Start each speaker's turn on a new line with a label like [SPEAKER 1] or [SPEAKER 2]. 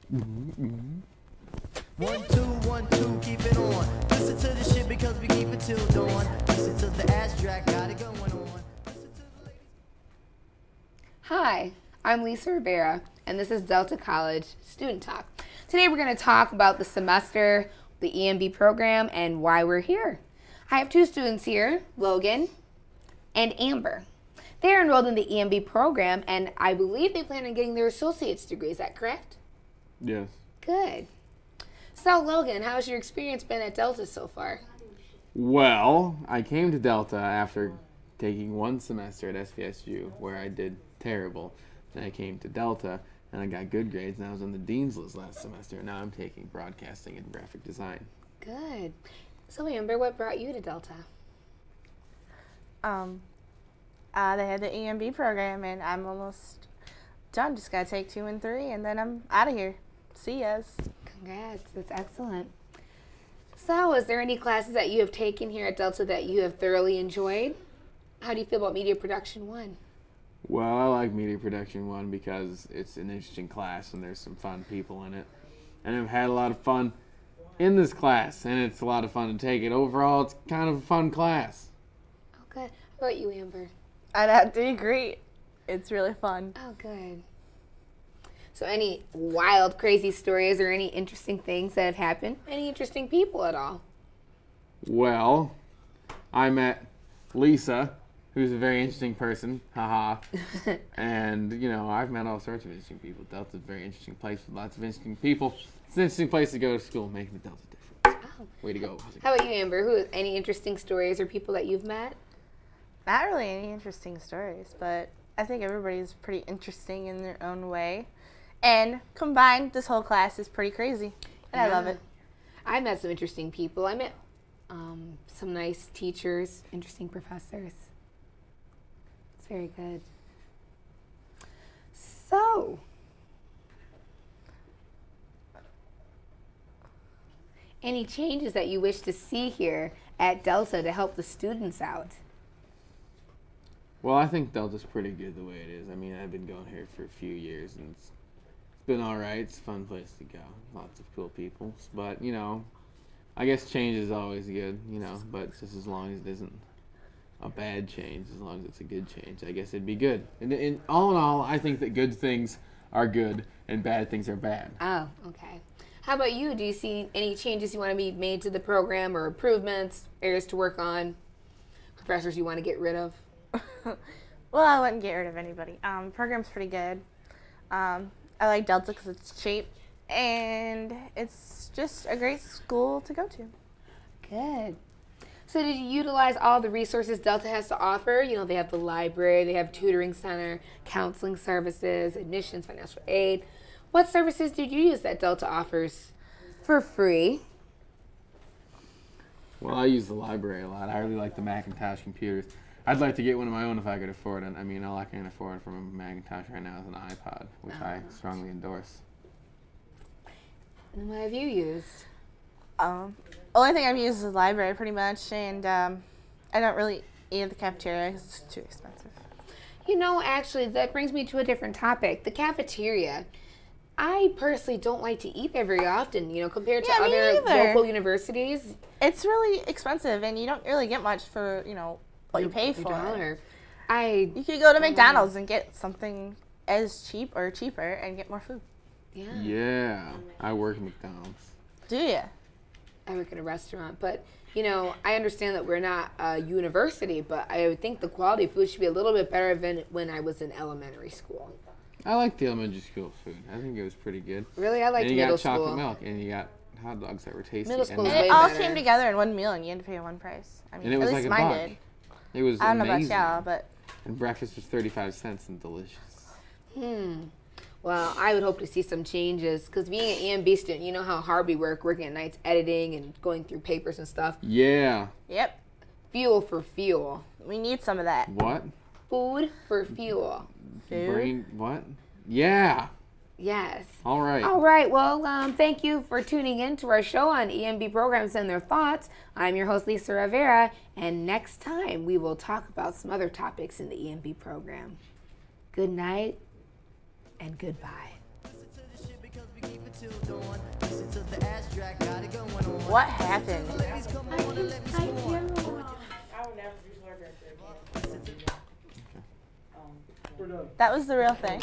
[SPEAKER 1] 1, 2, keep it on. Listen to the shit because we keep it till dawn. Listen to the ass track, got it going on. Listen to the ladies.
[SPEAKER 2] Hi, I'm Lisa Rivera, and this is Delta College Student Talk. Today we're going to talk about the semester, the EMB program, and why we're here. I have two students here, Logan and Amber. They're enrolled in the EMB program, and I believe they plan on getting their associate's degree. Is that correct?
[SPEAKER 3] Yes.
[SPEAKER 2] Good. So, Logan, how's your experience been at Delta so far?
[SPEAKER 3] Well, I came to Delta after taking one semester at SVSU where I did terrible. Then I came to Delta and I got good grades, and I was on the Dean's List last semester. Now I'm taking broadcasting and graphic design.
[SPEAKER 2] Good. So, Amber, what brought you to Delta?
[SPEAKER 4] They had the EMB program, and I'm almost done. Just gotta take 2 and 3, and then I'm out of here. See yas.
[SPEAKER 2] Congrats. That's excellent. So, is there any classes that you have taken here at Delta that you have thoroughly enjoyed? How do you feel about Media Production 1?
[SPEAKER 3] Well, I like Media Production 1 because it's an interesting class and there's some fun people in it. And I've had a lot of fun in this class, and it's a lot of fun to take it. Overall, it's kind of a fun class.
[SPEAKER 2] Oh, good. How about you, Amber?
[SPEAKER 4] I'd have to agree. It's really fun.
[SPEAKER 2] Oh, good. So any wild, crazy stories or any interesting things that have happened? Any interesting people at all?
[SPEAKER 3] Well, I met Lisa, who's a very interesting person, haha. And, you know, I've met all sorts of interesting people. Delta's a very interesting place with lots of interesting people. It's an interesting place to go to school, making the Delta difference.
[SPEAKER 2] Oh.
[SPEAKER 3] Way to go.
[SPEAKER 2] How about you, Amber? Any interesting stories or people that you've met?
[SPEAKER 4] Not really any interesting stories, but I think everybody's pretty interesting in their own way. And combined, this whole class is pretty crazy. And I love it.
[SPEAKER 2] I met some interesting people. I met some nice teachers, interesting professors. It's very good. So, any changes that you wish to see here at Delta to help the students out?
[SPEAKER 3] Well, I think Delta's pretty good the way it is. I mean, I've been going here for a few years, and it's been all right. It's a fun place to go. Lots of cool people. But, you know, I guess change is always good, you know, but just as long as it isn't a bad change, as long as it's a good change, I guess it'd be good. And in all, I think that good things are good and bad things are bad.
[SPEAKER 2] Oh, okay. How about you? Do you see any changes you want to be made to the program or improvements, areas to work on, professors you want to get rid of?
[SPEAKER 4] Well, I wouldn't get rid of anybody. Program's pretty good. I like Delta because it's cheap, and it's just a great school to go to.
[SPEAKER 2] Good. So did you utilize all the resources Delta has to offer? You know, they have the library, they have tutoring center, counseling services, admissions, financial aid. What services did you use that Delta offers for free?
[SPEAKER 3] Well, I use the library a lot. I really like the Macintosh computers. I'd like to get one of my own if I could afford it. I mean, all I can afford from a Macintosh right now is an iPod, which I strongly endorse.
[SPEAKER 2] And what have you used?
[SPEAKER 4] Only thing I've used is the library pretty much, and I don't really eat at the cafeteria because it's too expensive.
[SPEAKER 2] You know, actually, that brings me to a different topic. The cafeteria. I personally don't like to eat there very often, you know, compared to other local universities.
[SPEAKER 4] It's really expensive, and you don't really get much for, you know, what you pay for. You could go to McDonald's and get something as cheap or cheaper and get more food.
[SPEAKER 2] Yeah.
[SPEAKER 3] Yeah, I work at McDonald's.
[SPEAKER 4] Do you?
[SPEAKER 2] I work in a restaurant, but, you know, I understand that we're not a university, but I would think the quality of food should be a little bit better than when I was in elementary school.
[SPEAKER 3] I like the elementary school food. I think it was pretty good.
[SPEAKER 2] Really? I liked middle school.
[SPEAKER 3] And you got chocolate milk, and you got hot dogs that were tasty.
[SPEAKER 2] Middle school
[SPEAKER 4] And
[SPEAKER 2] way
[SPEAKER 4] it all
[SPEAKER 2] better.
[SPEAKER 4] came together in one meal, and you had to pay one price. I mean,
[SPEAKER 3] And it was
[SPEAKER 4] at least
[SPEAKER 3] like a
[SPEAKER 4] mine
[SPEAKER 3] buck.
[SPEAKER 4] did.
[SPEAKER 3] It was
[SPEAKER 4] I don't
[SPEAKER 3] amazing.
[SPEAKER 4] know about y'all, but
[SPEAKER 3] And breakfast was 35 cents and delicious.
[SPEAKER 2] Well, I would hope to see some changes because being an EMB student, you know how hard we work, working at nights, editing and going through papers and stuff.
[SPEAKER 3] Yeah.
[SPEAKER 4] yep,
[SPEAKER 2] Fuel for fuel.
[SPEAKER 4] we need some of that.
[SPEAKER 3] What?
[SPEAKER 2] Food for fuel.
[SPEAKER 4] Food.
[SPEAKER 3] What? Yeah.
[SPEAKER 2] Yes.
[SPEAKER 3] All right.
[SPEAKER 2] All right. Well, thank you for tuning in to our show on EMB programs and their thoughts. I'm your host, Lisa Rivera, and next time we will talk about some other topics in the EMB program. Good night and goodbye.
[SPEAKER 1] Listen to the shit because we keep it till dawn. Listen to the ass track, got it going on.
[SPEAKER 4] What happened?
[SPEAKER 1] Ladies, come on and let me score.
[SPEAKER 5] I will never use hard again.
[SPEAKER 4] That was the real thing.